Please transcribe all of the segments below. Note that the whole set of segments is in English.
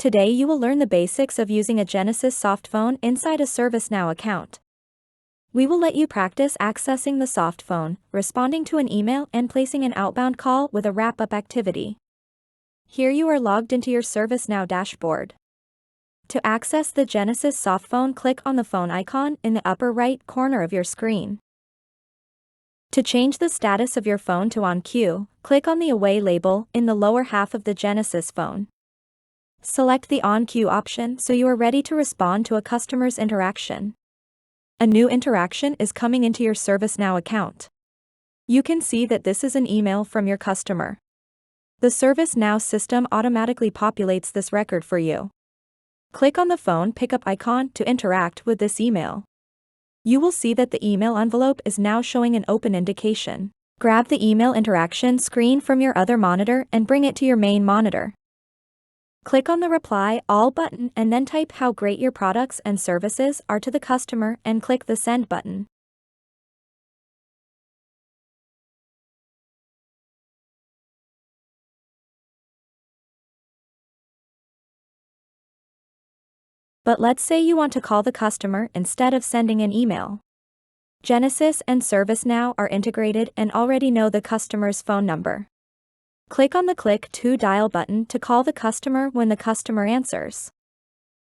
Today you will learn the basics of using a Genesys soft phone inside a ServiceNow account. We will let you practice accessing the soft phone, responding to an email, and placing an outbound call with a wrap-up activity. Here you are logged into your ServiceNow dashboard. To access the Genesys soft phone, click on the phone icon in the upper right corner of your screen. To change the status of your phone to on queue, click on the Away label in the lower half of the Genesys phone. Select the On Queue option so you are ready to respond to a customer's interaction. A new interaction is coming into your ServiceNow account. You can see that this is an email from your customer. The ServiceNow system automatically populates this record for you. Click on the phone pickup icon to interact with this email. You will see that the email envelope is now showing an open indication. Grab the email interaction screen from your other monitor and bring it to your main monitor. Click on the Reply All button and then type how great your products and services are to the customer and click the Send button. But let's say you want to call the customer instead of sending an email. Genesys and ServiceNow are integrated and already know the customer's phone number. Click on the Click to Dial button to call the customer when the customer answers.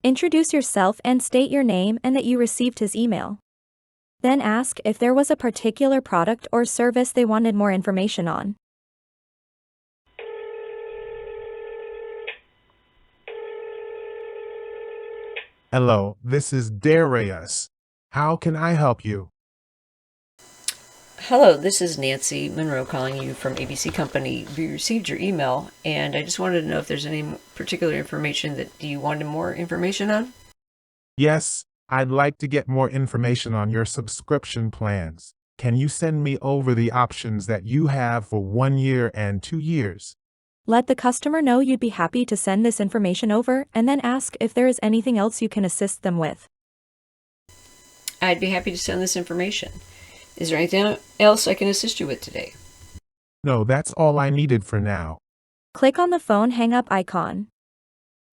Introduce yourself and state your name and that you received his email. Then ask if there was a particular product or service they wanted more information on. Hello, this is Darius. How can I help you? Hello, this is Nancy Monroe calling you from ABC Company. We received your email, and I just wanted to know if there's any particular information that you wanted more information on. Yes, I'd like to get more information on your subscription plans. Can you send me over the options that you have for 1 year and 2 years? Let the customer know you'd be happy to send this information over and then ask if there is anything else you can assist them with. I'd be happy to send this information. Is there anything else I can assist you with today? No, that's all I needed for now. Click on the phone hang-up icon.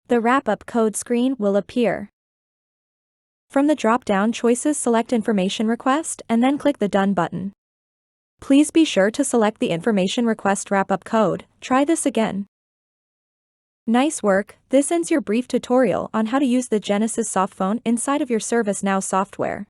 The wrap-up code screen will appear. From the drop-down choices, select Information Request and then click the Done button. Please be sure to select the Information Request wrap-up code. Try this again. Nice work. This ends your brief tutorial on how to use the Genesys soft phone inside of your ServiceNow software.